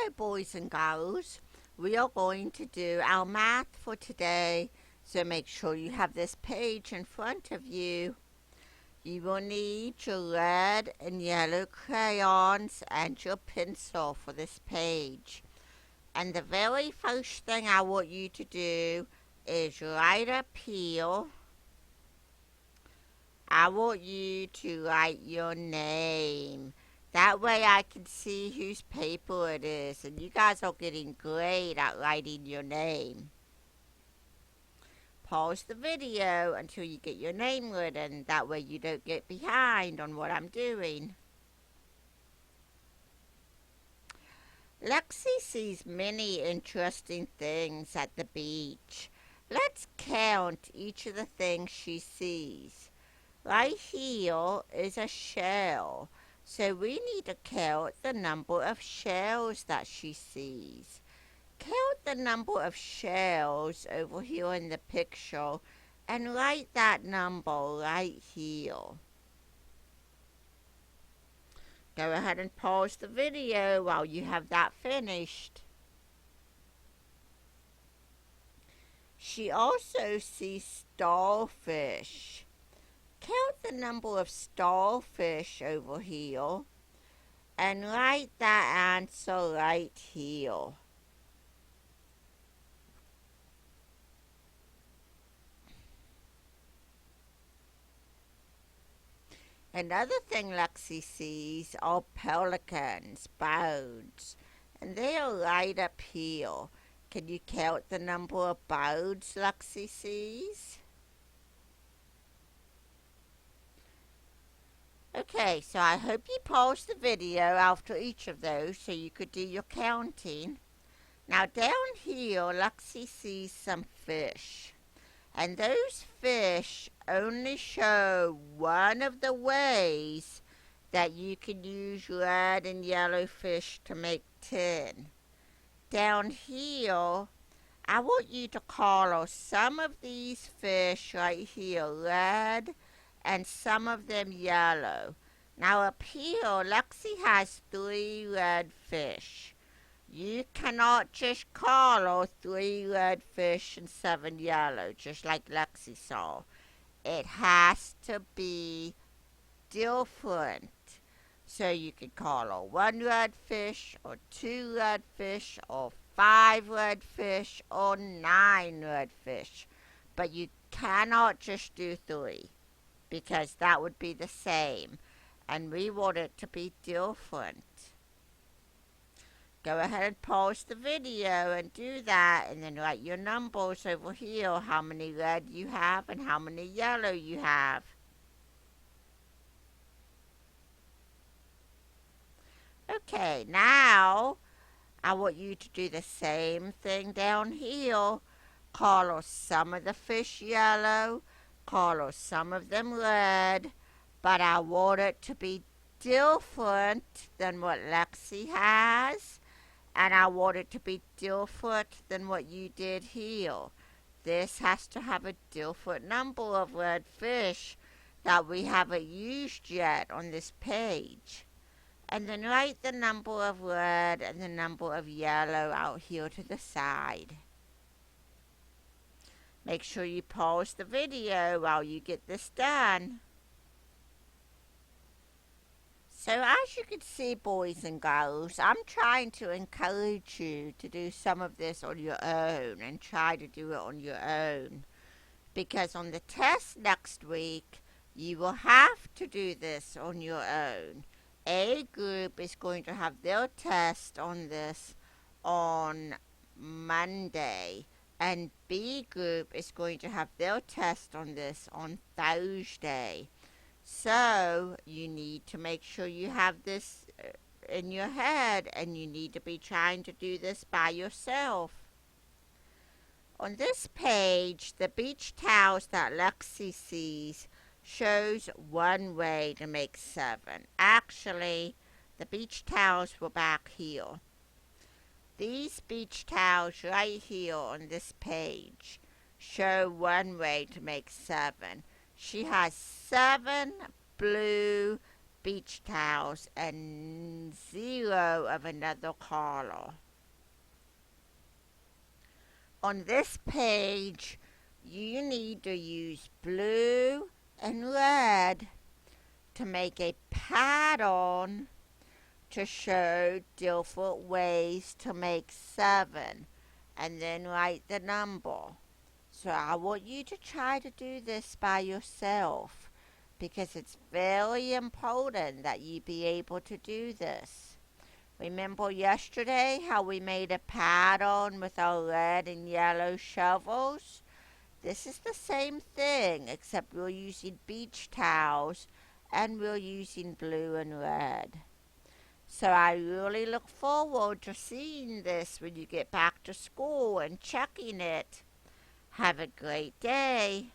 Hello, boys and girls. We are going to do our math for today, so make sure you have this page in front of you. You will need your red and yellow crayons and your pencil for this page. And the very first thing I want you to do is write up here. I want you to write your name. That way I can see whose paper it is, and you guys are getting great at writing your name. Pause the video until you get your name written. That way you don't get behind on what I'm doing. Lexi sees many interesting things at the beach. Let's count each of the things she sees. Right here is a shell. So we need to count the number of shells that she sees. Count the number of shells over here in the picture and write that number right here. Go ahead and pause the video while you have that finished. She also sees starfish. Count the number of starfish over here and write that answer right here. Another thing Lexi sees are pelicans, birds, and they are right up here. Can you count the number of birds Lexi sees? Okay, so I hope you paused the video after each of those so you could do your counting. Now down here, Lexi sees some fish. And those fish only show one of the ways that you can use red and yellow fish to make 10. Down here, I want you to color some of these fish right here red and some of them yellow. Now up here, Lexi has 3 red fish. You cannot just color 3 red fish and 7 yellow, just like Lexi saw. It has to be different. So you can color 1 red fish, or 2 red fish, or 5 red fish, or 9 red fish. But you cannot just do 3, because that would be the same. And we want it to be different. Go ahead and pause the video and do that, and then write your numbers over here, how many red you have and how many yellow you have. Okay, now I want you to do the same thing down here. Color some of the fish yellow, color some of them red, but I want it to be different than what Lexi has. And I want it to be different than what you did here. This has to have a different number of red fish that we haven't used yet on this page. And then write the number of red and the number of yellow out here to the side. Make sure you pause the video while you get this done. So as you can see, boys and girls, I'm trying to encourage you to do some of this on your own and try to do it on your own. Because on the test next week, you will have to do this on your own. A group is going to have their test on this on Monday, and B group is going to have their test on this on Thursday. So you need to make sure you have this in your head, and you need to be trying to do this by yourself. On this page, the beach towels that Lexi sees shows one way to make 7. Actually, the beach towels were back here. These beach towels right here on this page show one way to make 7. She has 7 blue beach towels and 0 of another color. On this page, you need to use blue and red to make a pattern to show different ways to make 7 and then write the number. So I want you to try to do this by yourself because it's very important that you be able to do this. Remember yesterday how we made a pattern with our red and yellow shovels? This is the same thing except we're using beach towels and we're using blue and red. So I really look forward to seeing this when you get back to school and checking it. Have a great day.